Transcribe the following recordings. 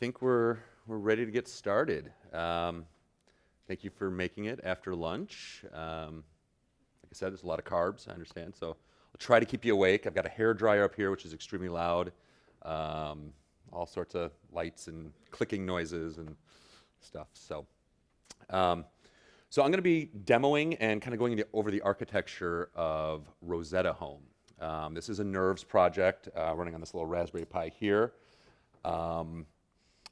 think we're ready to get started. Thank you for making it after lunch. Like I said, there's a lot of carbs, I understand, so I'll try to keep you awake. I've got a hair dryer up here, which is extremely loud. All sorts of lights and clicking noises and stuff. So I'm going to be demoing and kind of going over the architecture of Roseto Home. This is a Nerves project running on this little Raspberry Pi here.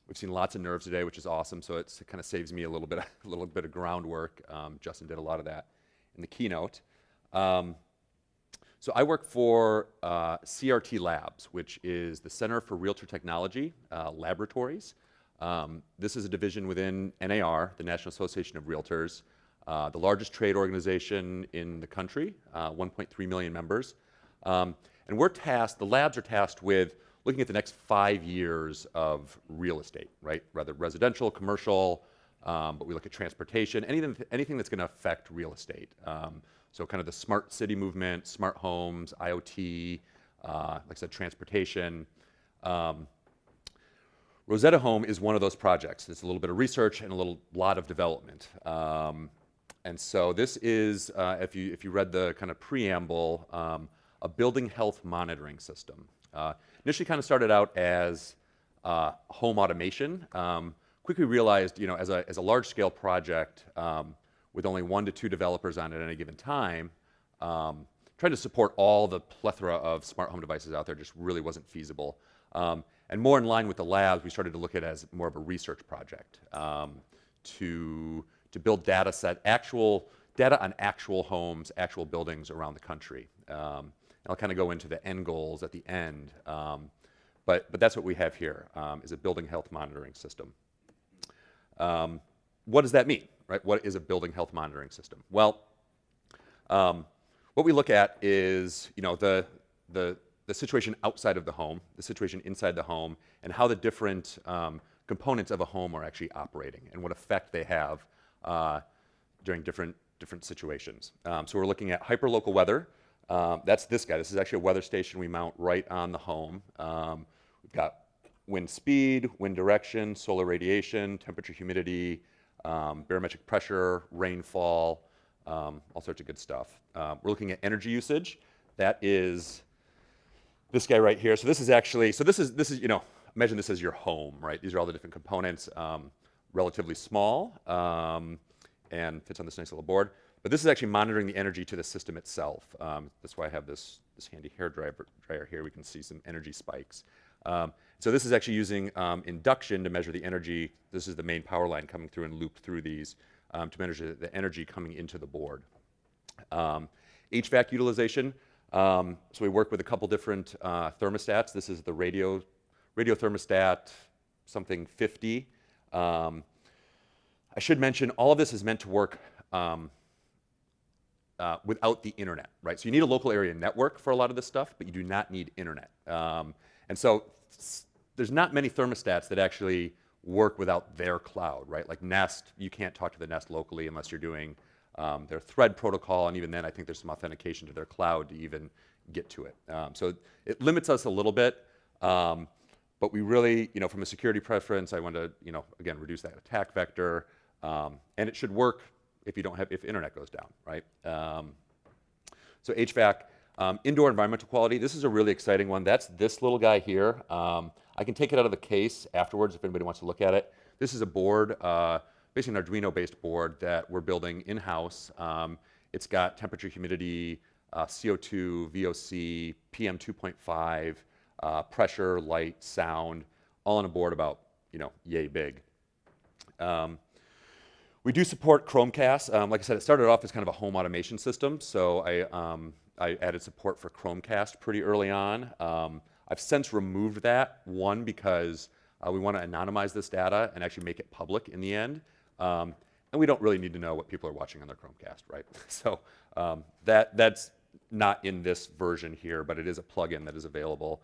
We've seen lots of Nerves today, which is awesome, so it kind of saves me a little bit of groundwork. Justin did a lot of that in the keynote. So I work for CRT Labs, which is the Center for Realtor Technology Laboratories. This is a division within NAR, the National Association of Realtors, the largest trade organization in the country, 1.3 million members. And we're tasked, the labs are tasked with looking at the next 5 years of real estate, right? Rather residential, commercial, but we look at transportation, anything that's going to affect real estate. So kind of the smart city movement, smart homes, IoT, like I said, transportation. Roseto Home is one of those projects. It's a little bit of research and a lot of development. And so this is, if you read the kind of preamble, a building health monitoring system. Initially kind of started out as home automation. Quickly realized, as a large-scale project with only 1 to 2 developers on it at any given time, trying to support all the plethora of smart home devices out there just really wasn't feasible. And more in line with the labs, we started to look at it as more of a research project to build data on actual homes, actual buildings around the country. I'll kind of go into the end goals at the end, but that's what we have here, is a building health monitoring system. What does that mean, right? What is a building health monitoring system? Well, what we look at is, the situation outside of the home, the situation inside the home, and how the different components of a home are actually operating and what effect they have during different situations. So we're looking at hyperlocal weather. That's this guy. This is actually a weather station we mount right on the home. We've got wind speed, wind direction, solar radiation, temperature, humidity, barometric pressure, rainfall, all sorts of good stuff. We're looking at energy usage. That is this guy right here. So this is imagine this as your home, right? These are all the different components, relatively small, and fits on this nice little board. But this is actually monitoring the energy to the system itself. That's why I have this handy hair dryer here. We can see some energy spikes. So this is actually using induction to measure the energy. This is the main power line coming through and loop through these to measure the energy coming into the board. HVAC utilization. So we work with a couple different thermostats. This is the radio thermostat, something 50. I should mention all of this is meant to work without the internet, right? So you need a local area network for a lot of this stuff, but you do not need internet. And so there's not many thermostats that actually work without their cloud, right? Like Nest, you can't talk to the Nest locally unless you're doing their thread protocol, and even then I think there's some authentication to their cloud to even get to it. So it limits us a little bit, but we really, from a security preference, I want to, again, reduce that attack vector, and it should work if internet goes down, right? So HVAC, indoor environmental quality. This is a really exciting one. That's this little guy here. I can take it out of the case afterwards if anybody wants to look at it. This is a board, basically an Arduino-based board that we're building in-house. It's got temperature, humidity, CO2, VOC, PM 2.5, pressure, light, sound, all on a board about, yay big. We do support Chromecast. Like I said, it started off as kind of a home automation system, so I added support for Chromecast pretty early on. I've since removed that, one, because we want to anonymize this data and actually make it public in the end. And we don't really need to know what people are watching on their Chromecast, right? So that's not in this version here, but it is a plugin that is available.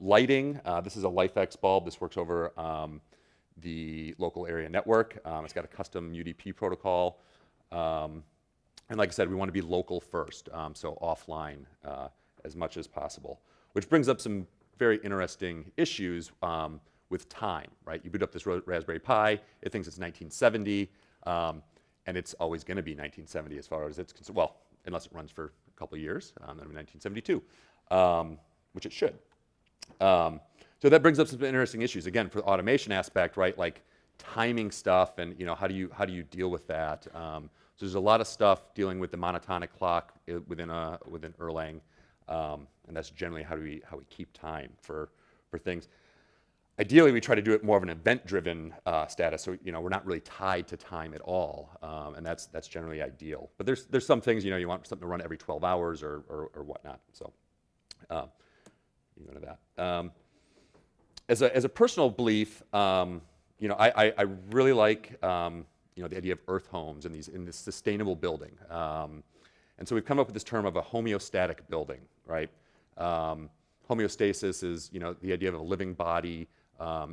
Lighting, this is a LifeX bulb. This works over the local area network. It's got a custom UDP protocol. And like I said, we want to be local first, so offline as much as possible. Which brings up some very interesting issues with time, right? You boot up this Raspberry Pi, it thinks it's 1970, and it's always going to be 1970 as far as it's concerned. Well, unless it runs for a couple of years, then 1972, which it should. So that brings up some interesting issues. Again, for the automation aspect, right? Like timing stuff, and how do you deal with that? So there's a lot of stuff dealing with the monotonic clock within Erlang, and that's generally how we keep time for things. Ideally, we try to do it more of an event-driven status, so we're not really tied to time at all, and that's generally ideal. But there's some things you want something to run every 12 hours or whatnot. So you go to that. As a personal belief, I really like the idea of earth homes in this sustainable building, and so we've come up with this term of a homeostatic building, right? Homeostasis is the idea of a living body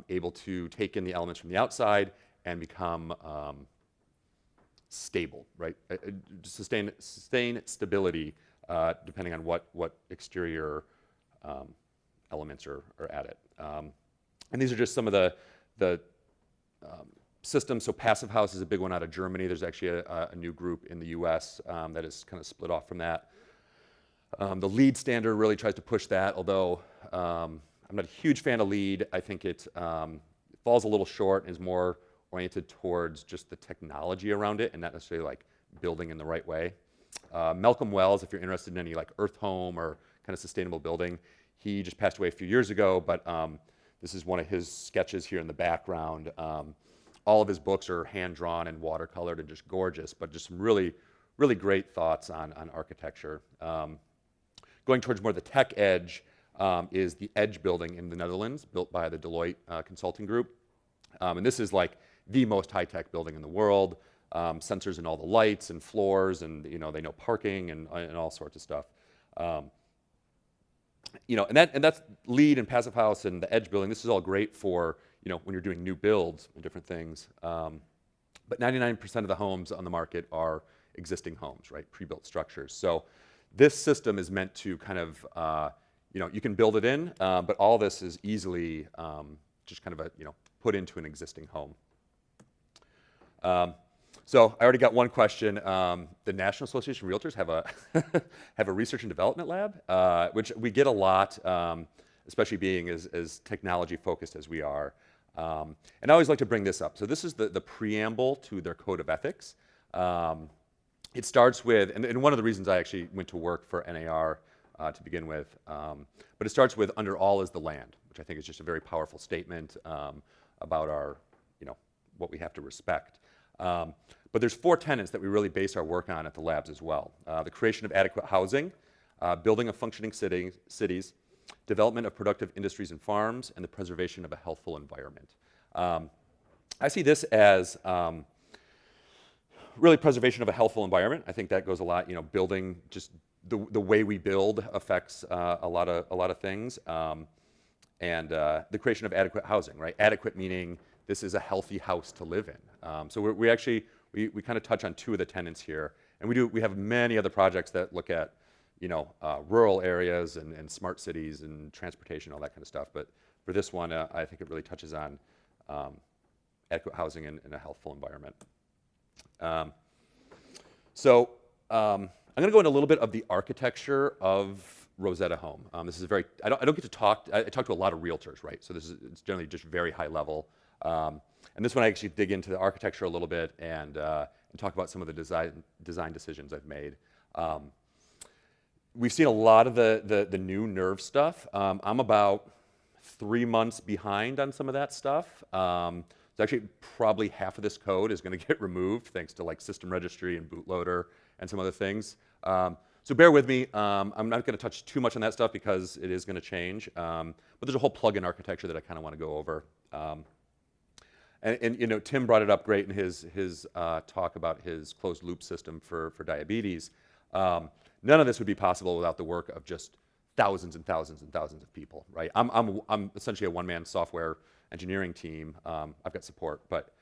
able to take in the elements from the outside and become stable, right? Sustain stability depending on what exterior elements are at it. And these are just some of the systems. So Passive House is a big one out of Germany. There's actually a new group in the US that is kind of split off from that. The LEED standard really tries to push that, although I'm not a huge fan of LEED. I think it falls a little short and is more oriented towards just the technology around it and not necessarily like building in the right way. Malcolm Wells, if you're interested in any like earth home or kind of sustainable building, he just passed away a few years ago, but this is one of his sketches here in the background. All of his books are hand-drawn and watercolored and just gorgeous, but just some really, really great thoughts on architecture. Going towards more the tech edge is the Edge building in the Netherlands, built by the Deloitte consulting group. And this is like the most high-tech building in the world. Sensors in all the lights and floors, and they know parking and all sorts of stuff. And that's LEED and Passive House and the Edge building. This is all great for when you're doing new builds and different things. But 99% of the homes on the market are existing homes, right? Pre-built structures. So this system is meant to kind of you can build it in, but all this is easily just kind of put into an existing home. So I already got one question. The National Association of Realtors have a have a research and development lab, which we get a lot, especially being as technology focused as we are. And I always like to bring this up. So this is the preamble to their code of ethics. It starts with, and one of the reasons I actually went to work for NAR to begin with, but it starts with "under all is the land," which I think is just a very powerful statement about our, what we have to respect. But there's 4 tenets that we really base our work on at the labs as well. The creation of adequate housing, building of functioning cities, development of productive industries and farms, and the preservation of a healthful environment. I see this as really preservation of a healthful environment. I think that goes a lot, building, just the way we build affects a lot of things. And the creation of adequate housing, right? Adequate meaning this is a healthy house to live in. So we actually kind of touch on 2 of the tenets here, and we have many other projects that look at rural areas and smart cities and transportation, all that kind of stuff. But for this one, I think it really touches on adequate housing in a healthful environment. So I'm going to go into a little bit of the architecture of Roseto Home. This is I don't get to talk. I talk to a lot of realtors, right? So it's generally just very high level. And this one I actually dig into the architecture a little bit and talk about some of the design decisions I've made. We've seen a lot of the new Nerve stuff. I'm about 3 months behind on some of that stuff. So actually probably half of this code is going to get removed thanks to like system registry and bootloader and some other things. So bear with me. I'm not going to touch too much on that stuff because it is going to change. But there's a whole plugin architecture that I kind of want to go over. And Tim brought it up great in his talk about his closed loop system for diabetes. None of this would be possible without the work of just thousands and thousands and thousands of people, right? I'm essentially a one-man software engineering team. I've got support, but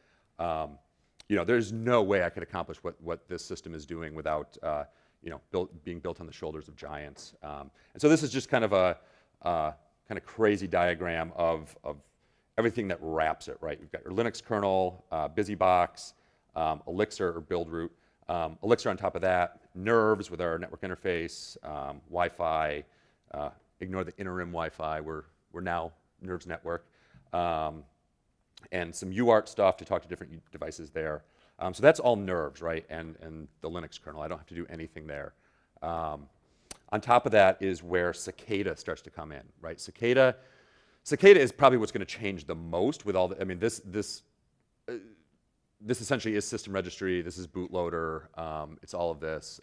there's no way I could accomplish what this system is doing without being built on the shoulders of giants. And so this is just kind of a kind of crazy diagram of everything that wraps it, right? You've got your Linux kernel, BusyBox, Elixir or build root, Elixir on top of that, nerves with our network interface, Wi-Fi, ignore the interim Wi-Fi, we're now nerves network, and some UART stuff to talk to different devices there. So that's all nerves, right, and the Linux kernel. I don't have to do anything there. On top of that is where Cicada starts to come in, right? Cicada is probably what's going to change the most with all the, I mean, this essentially is system registry, this is bootloader, it's all of this,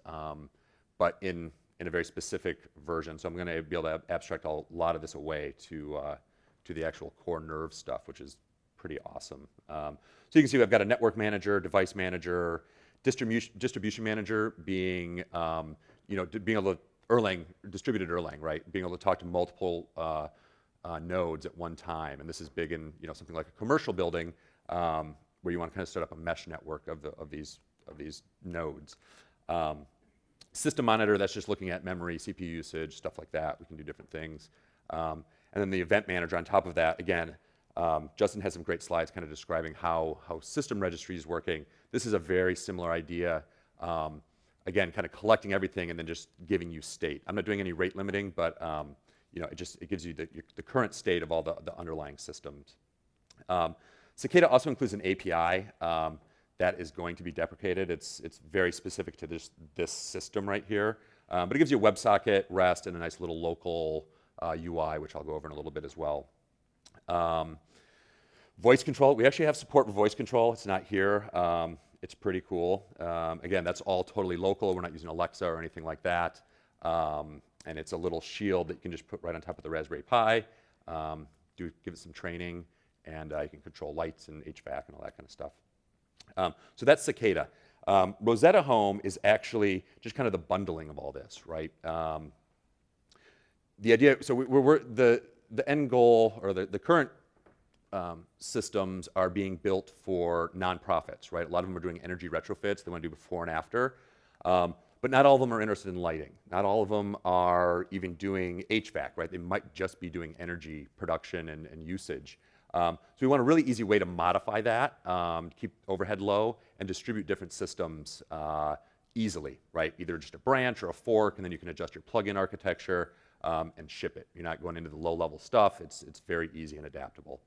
but in a very specific version. So I'm going to be able to abstract a lot of this away to the actual core nerve stuff, which is pretty awesome. So you can see I've got a network manager, device manager, distribution manager being, you know, being able to distributed Erlang, right? Being able to talk to multiple nodes at one time, and this is big in, you know, something like a commercial building where you want to kind of start up a mesh network of these nodes. System monitor, that's just looking at memory, CPU usage, stuff like that. We can do different things. And then the event manager on top of that, again, Justin has some great slides kind of describing how system registry is working. This is a very similar idea. Again, kind of collecting everything and then just giving you state. I'm not doing any rate limiting, but you know, it gives you the current state of all the underlying systems. Cicada also includes an API that is going to be deprecated. It's very specific to this system right here, but it gives you a WebSocket, REST, and a nice little local UI, which I'll go over in a little bit as well. Voice control, we actually have support for voice control. It's not here. It's pretty cool. Again, that's all totally local. We're not using Alexa or anything like that. And it's a little shield that you can just put right on top of the Raspberry Pi, give it some training, and you can control lights and HVAC and all that kind of stuff. So that's Cicada. Roseto Home is actually just kind of the bundling of all this, right? The idea, so the end goal, or the current systems are being built for nonprofits, right? A lot of them are doing energy retrofits. They want to do before and after. But not all of them are interested in lighting. Not all of them are even doing HVAC, right? They might just be doing energy production and usage. So we want a really easy way to modify that, keep overhead low, and distribute different systems easily, right? Either just a branch or a fork, and then you can adjust your plugin architecture and ship it. You're not going into the low-level stuff. It's very easy and adaptable.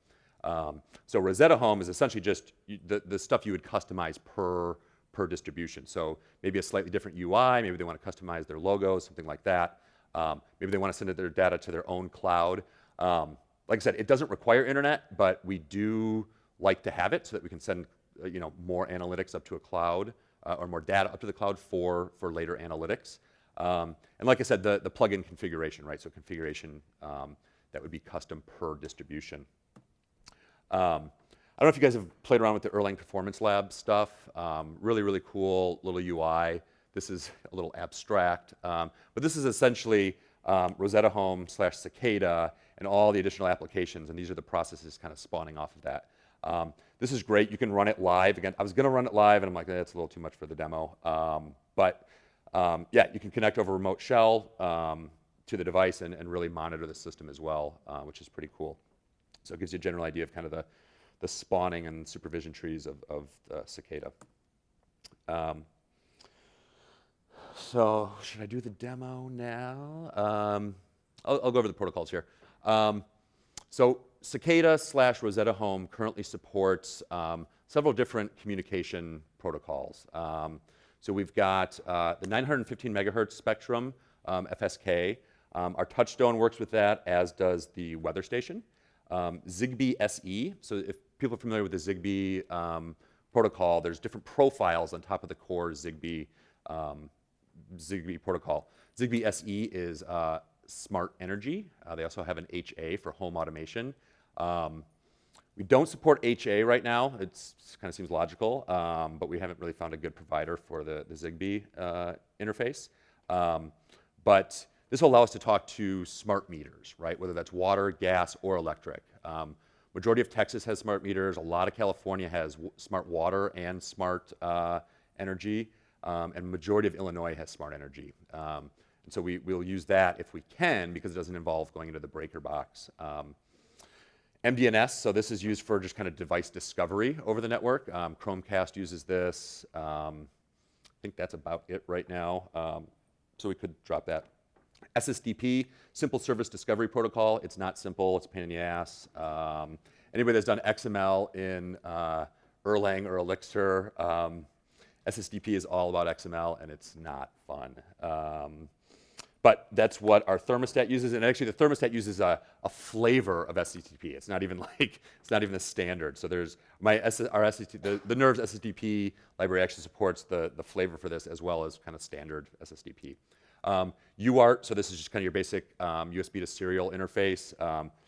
So Roseto Home is essentially just the stuff you would customize per distribution. So maybe a slightly different UI, maybe they want to customize their logos, something like that. Maybe they want to send their data to their own cloud. Like I said, it doesn't require internet, but we do like to have it so that we can send you know, more analytics up to a cloud or more data up to the cloud for later analytics. And like I said, the plugin configuration, right? So configuration that would be custom per distribution. I don't know if you guys have played around with the Erlang Performance Lab stuff. Really, really cool little UI. This is a little abstract, but this is essentially Roseto Home / Cicada and all the additional applications, and these are the processes kind of spawning off of that. This is great. You can run it live. Again, I was going to run it live, and I'm like, that's a little too much for the demo. Yeah, you can connect over remote shell to the device and really monitor the system as well, which is pretty cool. So it gives you a general idea of kind of the spawning and supervision trees of Cicada. So should I do the demo now? I'll go over the protocols here. So Cicada / Roseto Home currently supports several different communication protocols. So we've got the 915 megahertz spectrum, FSK. Our Touchstone works with that, as does the weather station. ZigBee SE, so if people are familiar with the ZigBee protocol, there's different profiles on top of the core ZigBee protocol. ZigBee SE is smart energy. They also have an HA for home automation. We don't support HA right now. It kind of seems logical, but we haven't really found a good provider for the ZigBee interface. But this will allow us to talk to smart meters, right? Whether that's water, gas, or electric. Majority of Texas has smart meters. A lot of California has smart water and smart energy. And majority of Illinois has smart energy. And so we'll use that if we can, because it doesn't involve going into the breaker box. MDNS, so this is used for just kind of device discovery over the network. Chromecast uses this. I think that's about it right now. So we could drop that. SSDP, Simple Service Discovery Protocol. It's not simple. It's a pain in the ass. Anybody that's done XML in Erlang or Elixir, SSDP is all about XML, and it's not fun. But that's what our thermostat uses, and actually the thermostat uses a flavor of SSDP. It's not even like, it's not even the standard. So there's the Nerves SSDP library actually supports the flavor for this as well as kind of standard SSDP. UART, so this is just kind of your basic USB to serial interface.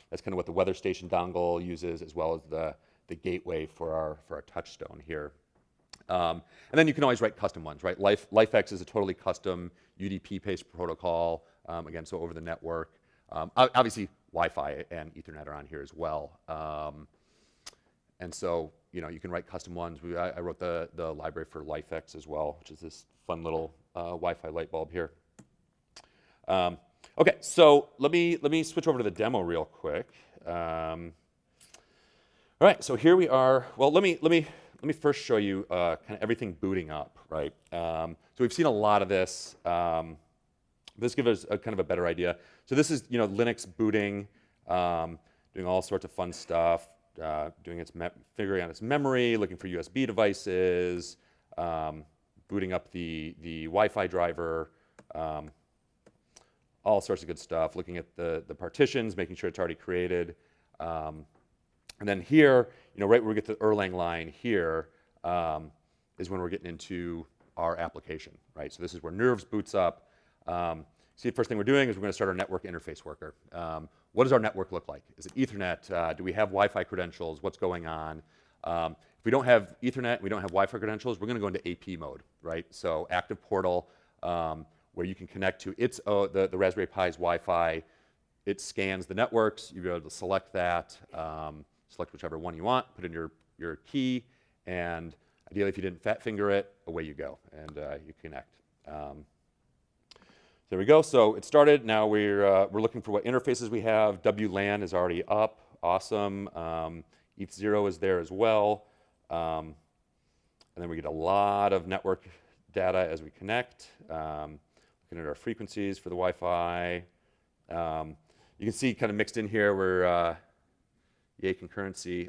That's kind of what the weather station dongle uses, as well as the gateway for our touchstone here. And then you can always write custom ones, right? LifeX is a totally custom UDP-based protocol, again, so over the network. Obviously, Wi-Fi and Ethernet are on here as well. And so, you know, you can write custom ones. I wrote the library for LifeX as well, which is this fun little Wi-Fi light bulb here. Okay, so let me switch over to the demo real quick. All right, so here we are. Well, let me first show you kind of everything booting up, right? So we've seen a lot of this. This gives us a kind of a better idea. So this is, you know, Linux booting, doing all sorts of fun stuff, figuring out its memory, looking for USB devices, booting up the Wi-Fi driver, all sorts of good stuff, looking at the partitions, making sure it's already created. And then here, you know, right where we get to the Erlang line here is when we're getting into our application, right? So this is where Nerves boots up. See, the first thing we're doing is we're going to start our network interface worker. What does our network look like? Is it Ethernet? Do we have Wi-Fi credentials? What's going on? If we don't have Ethernet, we don't have Wi-Fi credentials, we're going to go into AP mode, right? So active portal, where you can connect to the Raspberry Pi's Wi-Fi. It scans the networks. You'll be able to select that. Select whichever one you want, put in your key, and ideally, if you didn't fat finger it, away you go, and you connect. There we go. So it started. Now we're looking for what interfaces we have. WLAN is already up. Awesome. ETH0 is there as well. And then we get a lot of network data as we connect. Looking at our frequencies for the Wi-Fi. You can see kind of mixed in here where yay concurrency.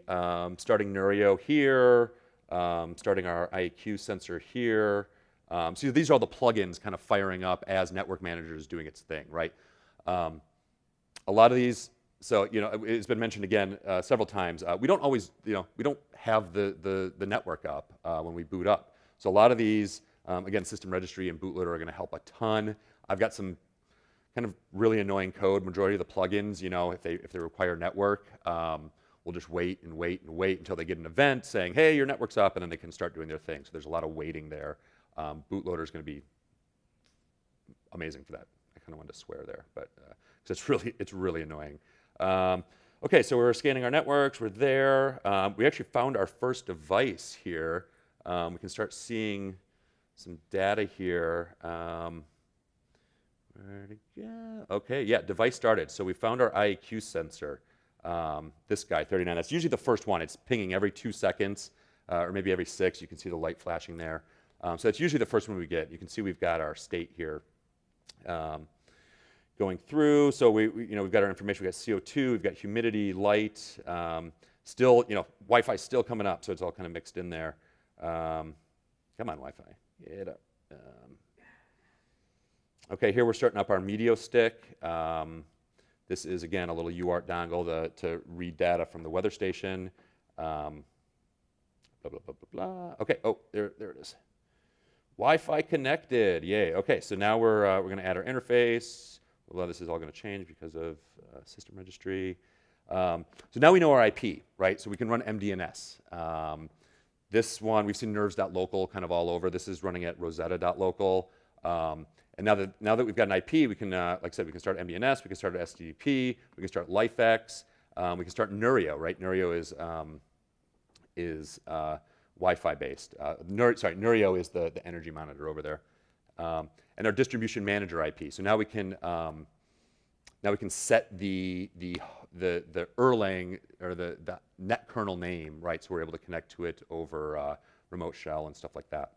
Starting Nurio here, starting our IAQ sensor here. So these are all the plugins kind of firing up as Network Manager is doing its thing, right? A lot of these, so you know, it's been mentioned again several times. We don't always, you know, we don't have the network up when we boot up. So a lot of these, again, system registry and bootloader are going to help a ton. I've got some kind of really annoying code. Majority of the plugins, you know, if they require network, we'll just wait and wait and wait until they get an event saying, hey, your network's up, and then they can start doing their thing. So there's a lot of waiting there. Bootloader is going to be amazing for that. I kind of wanted to swear there, but because it's really annoying. Okay, so we're scanning our networks. We're there. We actually found our first device here. We can start seeing some data here. Where'd it go? Okay, yeah, device started. So we found our IAQ sensor. This guy, 39. That's usually the first one. It's pinging every 2 seconds, or maybe every 6. You can see the light flashing there. So that's usually the first one we get. You can see we've got our state here going through. So you know, we've got our information. We've got CO2. We've got humidity, light. Still, you know, Wi-Fi still coming up. So it's all kind of mixed in there. Come on, Wi-Fi, get it up. Okay, here we're starting up our Medio stick. This is, again, a little UART dongle to read data from the weather station. Blah, blah, blah, blah, blah. Okay, oh, there it is. Wi-Fi connected, yay. Okay, so now we're going to add our interface. Well, this is all going to change because of system registry. So now we know our IP, right? So we can run MDNS. This one, we've seen nerves.local kind of all over. This is running at roseto.local. And now that we've got an IP, we can, like I said, we can start MDNS, we can start STDP, we can start LifeX, we can start Nurio, right? Nurio is Wi-Fi based. Nurio is the energy monitor over there. And our distribution manager IP. So now we can set the the Erlang or the net kernel name, right? So we're able to connect to it over remote shell and stuff like that.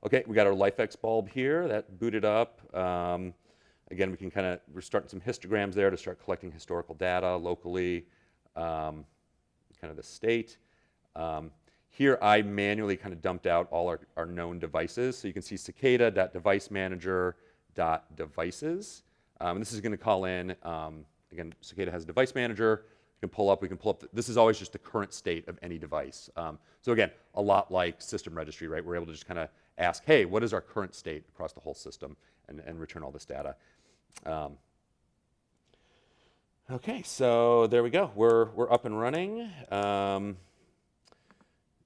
Okay, we got our LifeX bulb here that booted up. Again, we can we're starting some histograms there to start collecting historical data locally, kind of the state. Here I manually kind of dumped out all our known devices. So you can see cicada.devicemanager.devices. And this is going to call in, again, Cicada has a device manager. We can pull up, this is always just the current state of any device. So again, a lot like system registry, right? We're able to just kind of ask, hey, what is our current state across the whole system, and return all this data. Okay, so there we go. We're up and running.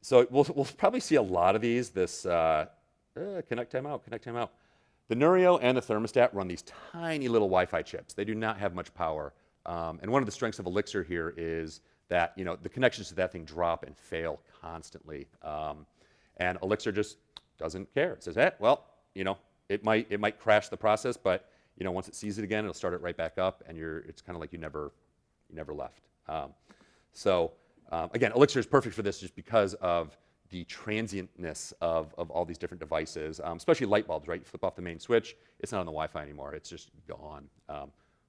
So we'll probably see a lot of these. This connect timeout, connect timeout. The Nurio and the Thermostat run these tiny little Wi-Fi chips. They do not have much power. And one of the strengths of Elixir here is that the connections to that thing drop and fail constantly. And Elixir just doesn't care. It says, well, it might crash the process, but once it sees it again, it'll start it right back up, and it's kind of like you never left. Again, Elixir is perfect for this just because of the transientness of all these different devices, especially light bulbs, right? You flip off the main switch, it's not on the Wi-Fi anymore. It's just gone,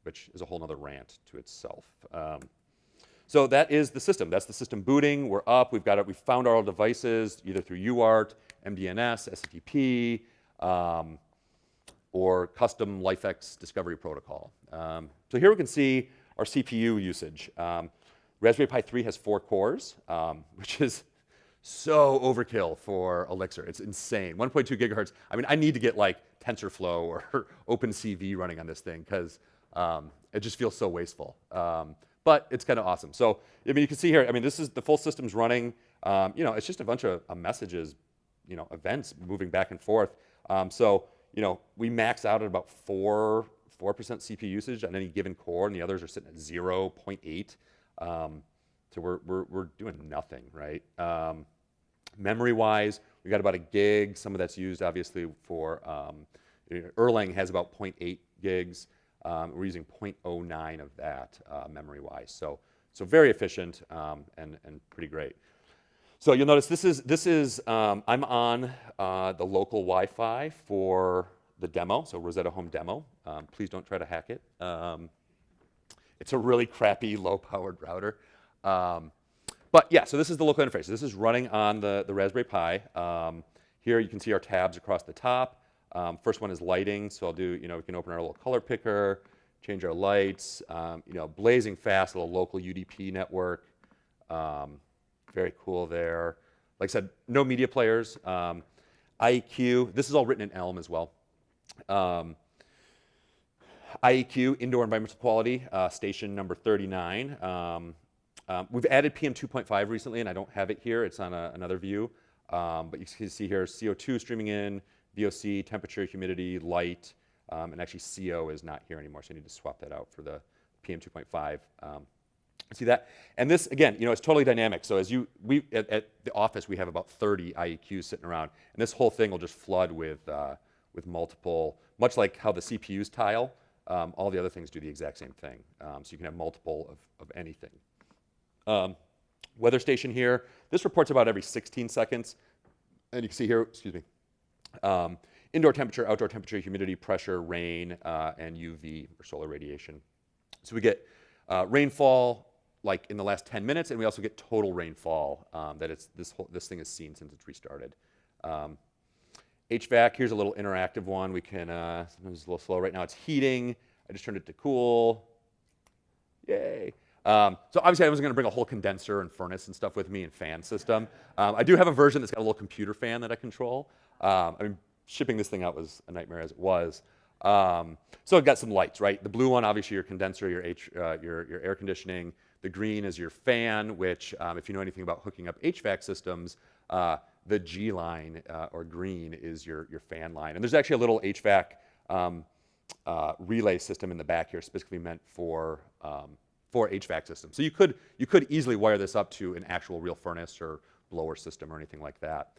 which is a whole other rant to itself. So that is the system. That's the system booting. We're up. We found our devices either through UART, MDNS, SCTP, or custom LifeX discovery protocol. So here we can see our CPU usage. Raspberry Pi 3 has 4 cores, which is so overkill for Elixir. It's insane. 1.2 gigahertz. I mean, I need to get like TensorFlow or OpenCV running on this thing because it just feels so wasteful. But it's kind of awesome. So, I mean, you can see here, I mean, this is the full system's running. It's just a bunch of messages, events moving back and forth. We max out at about 4% CPU usage on any given core, and the others are sitting at 0.8. So we're doing nothing, right? Memory-wise, we got about 1 gig. Some of that's used, obviously, for Erlang has about 0.8 gigs. We're using 0.09 of that memory-wise. So very efficient and pretty great. So you'll notice this is I'm on the local Wi-Fi for the demo, so Roseto Home demo. Please don't try to hack it. It's a really crappy, low-powered router. But yeah, so this is the local interface. This is running on the Raspberry Pi. Here you can see our tabs across the top. First one is lighting, so I'll do, we can open our little color picker, change our lights, blazing fast, little local UDP network. Very cool there. Like I said, no media players. IEQ, this is all written in Elm as well. IEQ, Indoor Environmental Quality, station number 39. We've added PM 2.5 recently, and I don't have it here. It's on another view. But you can see here CO2 streaming in, VOC, temperature, humidity, light, and actually CO is not here anymore, so I need to swap that out for the PM 2.5. See that? And this, again, it's totally dynamic. So at the office, we have about 30 IEQs sitting around, and this whole thing will just flood with multiple, much like how the CPUs tile, all the other things do the exact same thing. So you can have multiple of anything. Weather station here, this reports about every 16 seconds. And you can see here, excuse me, indoor temperature, outdoor temperature, humidity, pressure, rain, and UV, or solar radiation. So we get rainfall like in the last 10 minutes, and we also get total rainfall that this thing has seen since it's restarted. HVAC, here's a little interactive one. We can, sometimes it's a little slow right now. It's heating. I just turned it to cool. Yay. So obviously I wasn't going to bring a whole condenser and furnace and stuff with me and fan system. I do have a version that's got a little computer fan that I control. I mean, shipping this thing out was a nightmare as it was. So I've got some lights, right? The blue one, obviously your condenser, your air conditioning. The green is your fan, which if you know anything about hooking up HVAC systems, the G line or green is your fan line. And there's actually a little HVAC relay system in the back here specifically meant for HVAC systems. So you could easily wire this up to an actual real furnace or blower system or anything like that.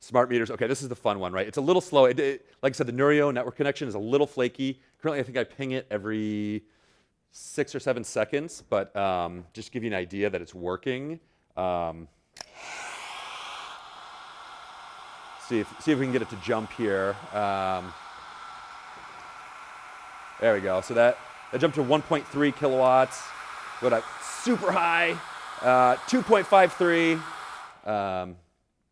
Smart meters, okay, this is the fun one, right? It's a little slow. Like I said, the Nurio network connection is a little flaky. Currently, I think I ping it every 6 or 7 seconds, but just to give you an idea that it's working. See if we can get it to jump here. There we go. So that jumped to 1.3 kilowatts. Go to super high, 2.53, and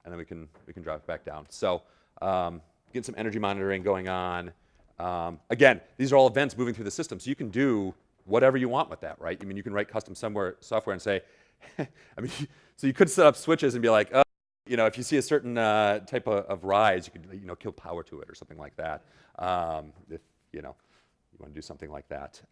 then we can drop it back down. So get some energy monitoring going on. Again, these are all events moving through the system, so you can do whatever you want with that, right? I mean, you can write custom software and say, I mean, so you could set up switches and be like, oh, you know, if you see a certain type of rise, you could, you know, kill power to it or something like that. If, you know, you want to do something like that.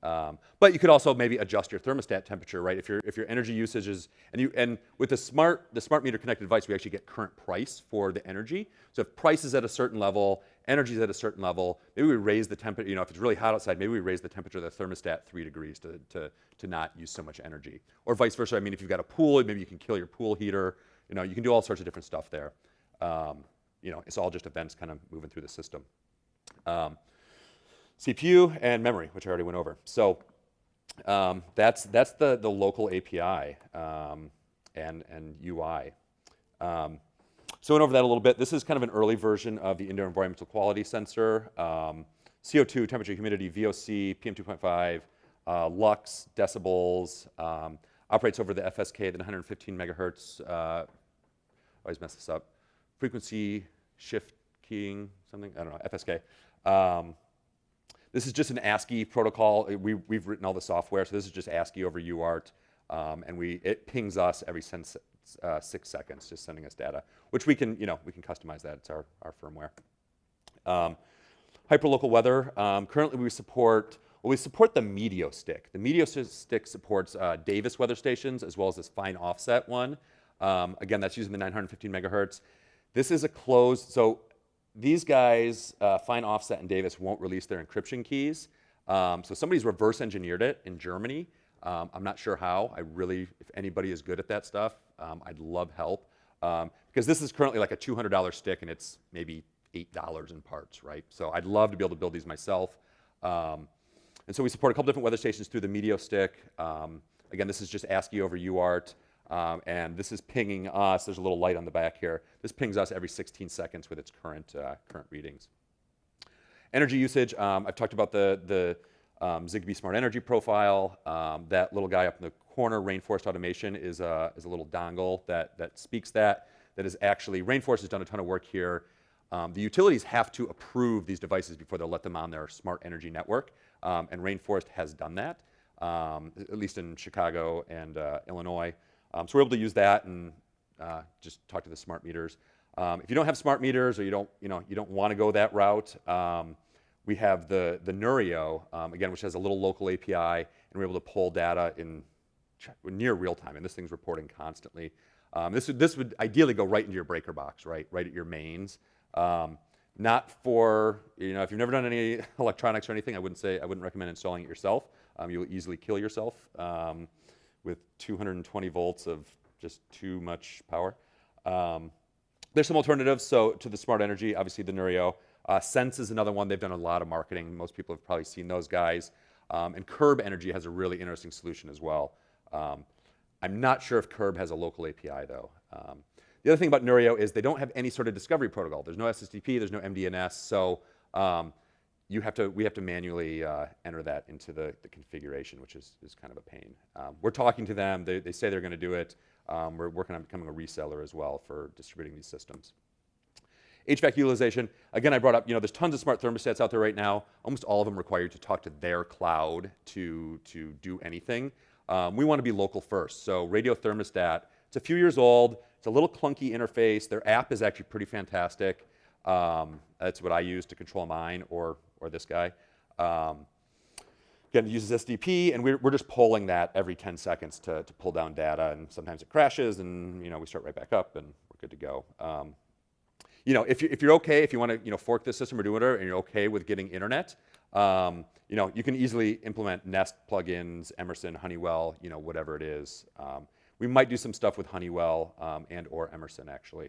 But you could also maybe adjust your thermostat temperature, right? If your energy usage is, and with the smart meter connected device, we actually get current price for the energy. So if price is at a certain level, energy is at a certain level, maybe we raise the temperature, you know, if it's really hot outside, maybe we raise the temperature of the thermostat 3 degrees to not use so much energy. Or vice versa. I mean, if you've got a pool, maybe you can kill your pool heater. You know, you can do all sorts of different stuff there. You know, it's all just events kind of moving through the system. CPU and memory, which I already went over. So that's the local API and UI. So I went over that a little bit. This is kind of an early version of the indoor environmental quality sensor. CO2, temperature, humidity, VOC, PM2.5, lux, decibels, operates over the FSK, the 115 megahertz, always mess this up, frequency shift keying, something, I don't know, FSK. This is just an ASCII protocol. We've written all the software, so this is just ASCII over UART, and it pings us every 6 seconds, just sending us data, which we can, you know, we can customize that. It's our firmware. Hyperlocal weather. Currently, we support the Meteor stick. The Meteor stick supports Davis weather stations as well as this fine offset one. Again, that's using the 915 megahertz. This is a closed, so these guys, Fine Offset and Davis, won't release their encryption keys. So somebody's reverse engineered it in Germany. I'm not sure how. If anybody is good at that stuff, I'd love help. Because this is currently like a $200 stick and it's maybe $8 in parts, right? So I'd love to be able to build these myself. And so we support a couple different weather stations through the Meteor stick. Again, this is just ASCII over UART. And this is pinging us. There's a little light on the back here. This pings us every 16 seconds with its current readings. Energy usage. I've talked about the ZigBee Smart Energy Profile. That little guy up in the corner, Rainforest Automation, is a little dongle that speaks that. That is actually, Rainforest has done a ton of work here. The utilities have to approve these devices before they'll let them on their smart energy network. And Rainforest has done that, at least in Chicago and Illinois. So we're able to use that and just talk to the smart meters. If you don't have smart meters or you don't want to go that route, we have the Nurio, again, which has a little local API, and we're able to pull data in near real time, and this thing's reporting constantly. This would ideally go right into your breaker box, right at your mains. Not for, if you've never done any electronics or anything, I wouldn't recommend installing it yourself. You'll easily kill yourself with 220 volts of just too much power. There's some alternatives to the smart energy, obviously the Nurio. Sense is another one. They've done a lot of marketing. Most people have probably seen those guys. And Curb Energy has a really interesting solution as well. I'm not sure if Curb has a local API though. The other thing about Nurio is they don't have any sort of discovery protocol. There's no SSDP, there's no MDNS, so we have to manually enter that into the configuration, which is kind of a pain. We're talking to them. They say they're going to do it. We're working on becoming a reseller as well for distributing these systems. HVAC utilization. Again, I brought up, there's tons of smart thermostats out there right now. Almost all of them require you to talk to their cloud to do anything. We want to be local first. So Radio Thermostat, it's a few years old. It's a little clunky interface. Their app is actually pretty fantastic. That's what I use to control mine or this guy. Again, it uses SDP, and we're just polling that every 10 seconds to pull down data, and sometimes it crashes, and we start right back up, and we're good to go. If you're okay, if you want to fork this system or do whatever, and you're okay with getting internet, you can easily implement Nest plugins, Emerson, Honeywell, whatever it is. We might do some stuff with Honeywell and or Emerson actually.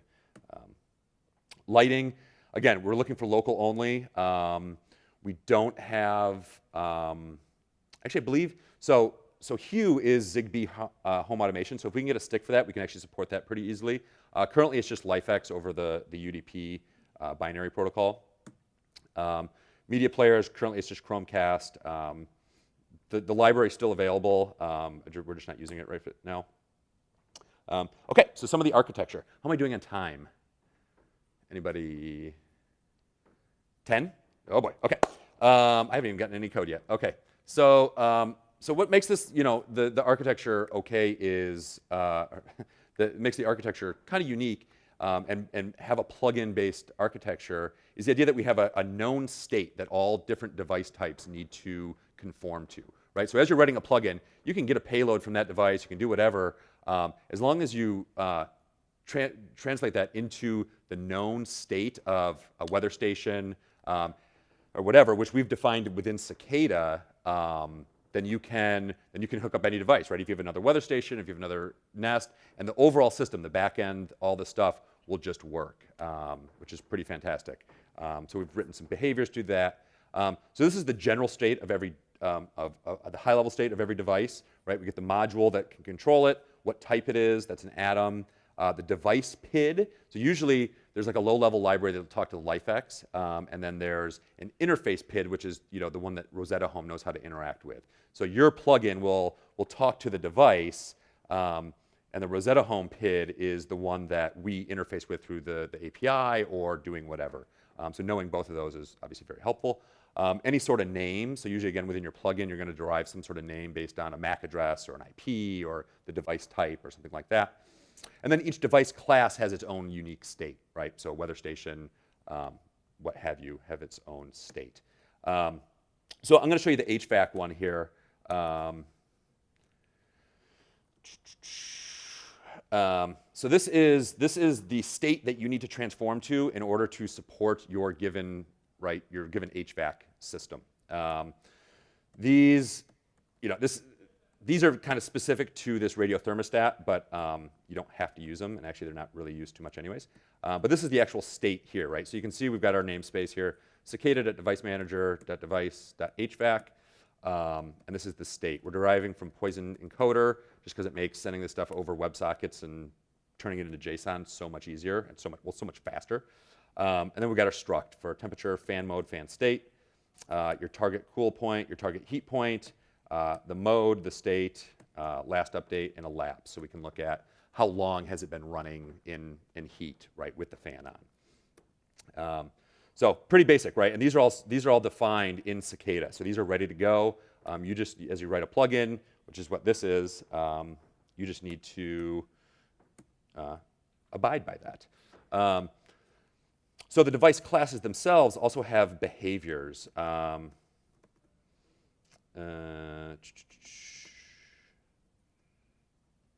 Lighting, again, we're looking for local only. We don't have, actually I believe, So Hue is ZigBee home automation. So if we can get a stick for that, we can actually support that pretty easily. Currently, it's just LifeX over the UDP binary protocol. Media players, currently it's just Chromecast. The library is still available. We're just not using it right now. Okay, so some of the architecture. How am I doing on time? Anybody? 10? Oh boy, okay. I haven't even gotten any code yet. Okay, so what makes this, the architecture okay is, that makes the architecture kind of unique and have a plugin based architecture is the idea that we have a known state that all different device types need to conform to, right? So as you're writing a plugin, you can get a payload from that device, you can do whatever, as long as you translate that into the known state of a weather station or whatever, which we've defined within Cicada, then you can hook up any device, right? If you have another weather station, if you have another Nest, and the overall system, the back end, all the stuff will just work, which is pretty fantastic. So we've written some behaviors to that. So this is the general state of every, the high-level state of every device, right? We get the module that can control it, what type it is, that's an atom, the device PID. So usually there's like a low-level library that will talk to the LifeX, and then there's an interface PID, which is the one that Roseto Home knows how to interact with. So your plugin will talk to the device, and the Roseto Home PID is the one that we interface with through the API or doing whatever. So knowing both of those is obviously very helpful. Any sort of name, so usually again within your plugin you're going to derive some sort of name based on a MAC address or an IP or the device type or something like that. And then each device class has its own unique state, right? So weather station, what have you, have its own state. So I'm going to show you the HVAC one here. So this is the state that you need to transform to in order to support your given HVAC system. These are kind of specific to this radio thermostat, but you don't have to use them, and actually they're not really used too much anyways. But this is the actual state here, right? So you can see we've got our namespace here, cicada.devicemanager.device.hvac, and this is the state. We're deriving from Poison encoder just because it makes sending this stuff over WebSockets and turning it into JSON so much easier and so much faster. And then we've got our struct for temperature, fan mode, fan state, your target cool point, your target heat point, the mode, the state, last update, and a lapse. So we can look at how long has it been running in heat, right, with the fan on. So pretty basic, right? And these are all defined in Cicada. So these are ready to go. You just, as you write a plugin, which is what this is, you just need to abide by that. So the device classes themselves also have behaviors.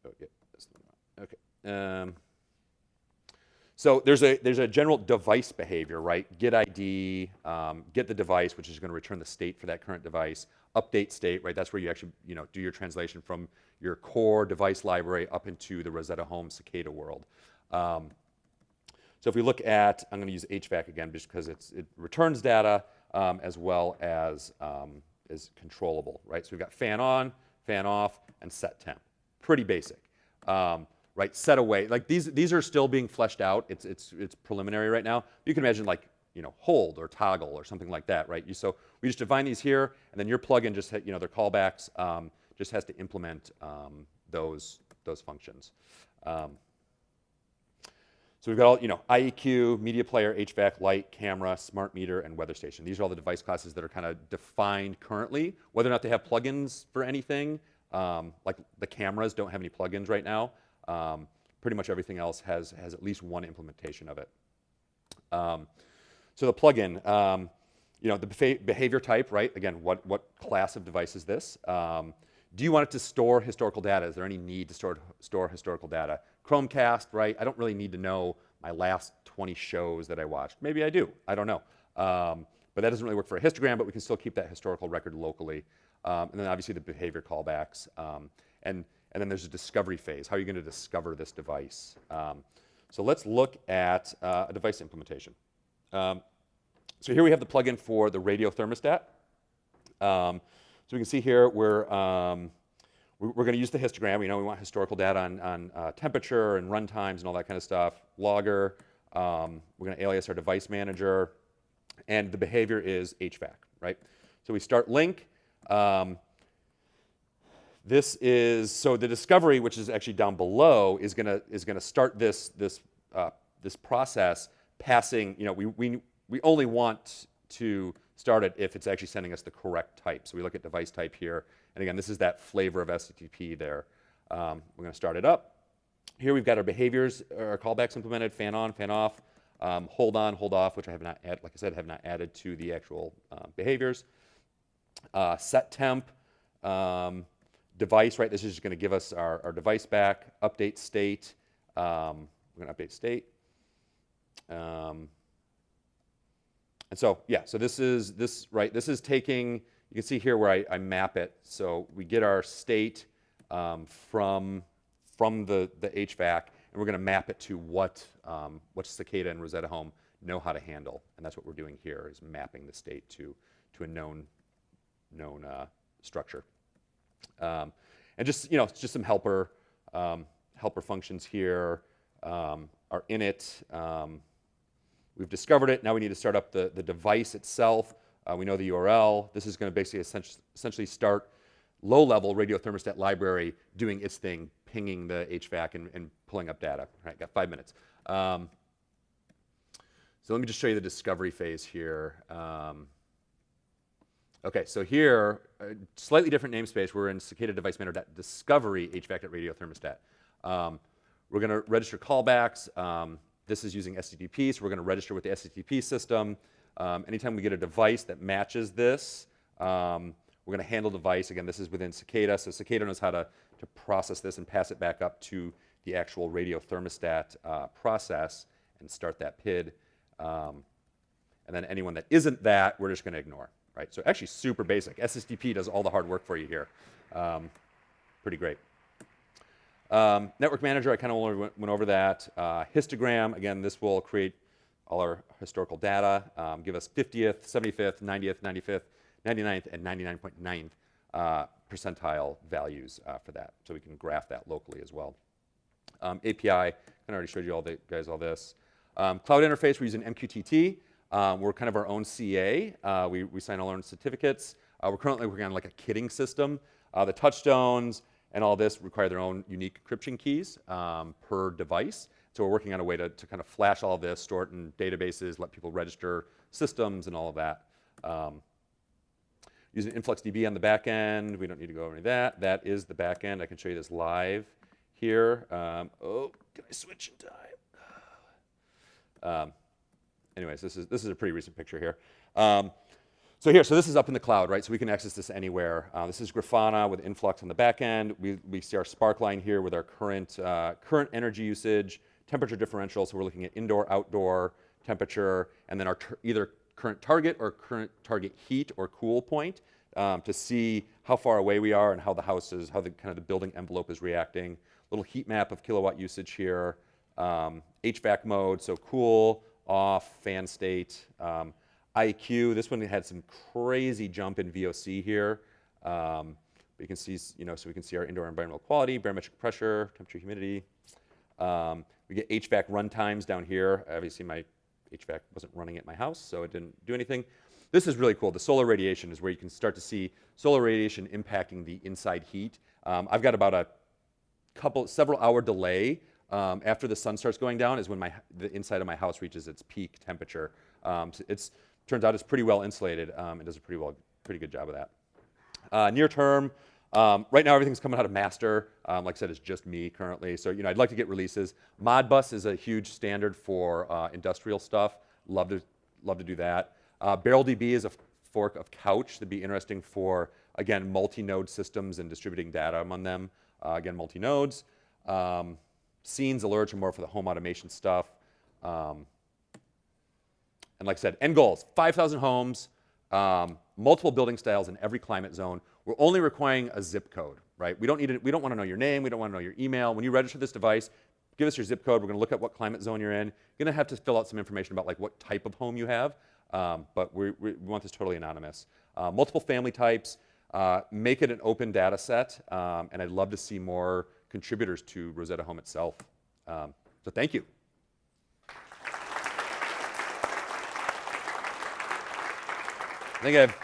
Okay. So there's a general device behavior, right? Get ID, get the device, which is going to return the state for that current device. Update state, right? That's where you actually do your translation from your core device library up into the Roseto Home Cicada world. So if we look at, I'm going to use HVAC again just because it returns data as well as is controllable, right? So we've got fan on, fan off, and set temp. Pretty basic, right? Set away, like these are still being fleshed out. It's preliminary right now. You can imagine like hold or toggle or something like that, right? So we just define these here, and then your plugin just their callbacks just has to implement those functions. So we've got all, IEQ, media player, HVAC, light, camera, smart meter, and weather station. These are all the device classes that are kind of defined currently. Whether or not they have plugins for anything, like the cameras don't have any plugins right now. Pretty much everything else has at least one implementation of it. So the plugin, the behavior type, right? Again, what class of device is this? Do you want it to store historical data? Is there any need to store historical data? Chromecast, right? I don't really need to know my last 20 shows that I watched. Maybe I do. I don't know. But that doesn't really work for a histogram, but we can still keep that historical record locally. And then obviously the behavior callbacks. And then there's a discovery phase. How are you going to discover this device? So let's look at a device implementation. So here we have the plugin for the radio thermostat. So we can see here we're going to use the histogram. We know we want historical data on temperature and run times and all that kind of stuff. Logger. We're going to alias our device manager. And the behavior is HVAC, right? So we start link. This is, so the discovery, which is actually down below, is gonna start this process passing, we only want to start it if it's actually sending us the correct type. So we look at device type here. And again, this is that flavor of STTP there. We're gonna start it up. Here we've got our behaviors, our callbacks implemented, fan on, fan off, hold on, hold off, which I have not added, like I said, have not added to the actual behaviors. Set temp, device, right? This is just going to give us our device back. Update state. We're going to update state. And so, yeah, so this is taking, you can see here where I map it. So we get our state from the HVAC, and we're going to map it to what Cicada and Roseto Home know how to handle. And that's what we're doing here, is mapping the state to a known structure. And just some helper functions here. Our init, we've discovered it. Now we need to start up the device itself. We know the URL. This is going to basically essentially start low-level radio thermostat library doing its thing, pinging the HVAC and pulling up data. All right, got 5 minutes. So let me just show you the discovery phase here. Okay, so here, slightly different namespace. We're in cicada device manager discovery HVAC.radio thermostat. We're going to register callbacks. This is using STTP, so we're going to register with the STTP system. Anytime we get a device that matches this, we're going to handle device. Again, this is within Cicada, so Cicada knows how to process this and pass it back up to the actual radio thermostat process and start that PID. And then anyone that isn't that, we're just going to ignore. Right, so actually super basic. SSTP does all the hard work for you here. Pretty great. Network manager, I kind of went over that. Histogram, again, this will create all our historical data, give us 50th, 75th, 90th, 95th, 99th, and 99.9th percentile values for that. So we can graph that locally as well. API, I already showed you all this. Cloud interface, we're using MQTT. We're kind of our own CA. We sign all our own certificates. We're currently working on like a kitting system. The touchstones and all this require their own unique encryption keys per device. So we're working on a way to kind of flash all of this, store it in databases, let people register systems and all of that. Using InfluxDB on the back end. We don't need to go over any of that. That is the back end. I can show you this live here. Oh, can I switch in time? Anyways, this is a pretty recent picture here. So this is up in the cloud, right? So we can access this anywhere. This is Grafana with Influx on the back end. We see our spark line here with our current energy usage, temperature differential. So we're looking at indoor, outdoor temperature, and then our either current target or current target heat or cool point to see how far away we are and how the house is, how the kind of the building envelope is reacting. Little heat map of kilowatt usage here. HVAC mode, so cool, off, fan state. IQ, this one had some crazy jump in VOC here. But you can see, so we can see our indoor environmental quality, barometric pressure, temperature, humidity. We get HVAC run times down here. Obviously, my HVAC wasn't running at my house, so it didn't do anything. This is really cool. The solar radiation is where you can start to see solar radiation impacting the inside heat. I've got about several hour delay after the sun starts going down is when the inside of my house reaches its peak temperature. So turns out it's pretty well insulated. It does a pretty good job of that. Near term, right now everything's coming out of master. Like I said, it's just me currently. So I'd like to get releases. Modbus is a huge standard for industrial stuff. Love to do that. BarrelDB is a fork of Couch. That'd be interesting for, again, multi-node systems and distributing data among them. Again, multi-nodes. Scenes alerts are more for the home automation stuff. And like I said, end goals, 5,000 homes, multiple building styles in every climate zone. We're only requiring a zip code, right? We don't want to know your name. We don't want to know your email. When you register this device, give us your zip code. We're going to look at what climate zone you're in. You're going to have to fill out some information about like what type of home you have, but we want this totally anonymous. Multiple family types. Make it an open data set, and I'd love to see more contributors to Roseto Home itself. So thank you. I think I have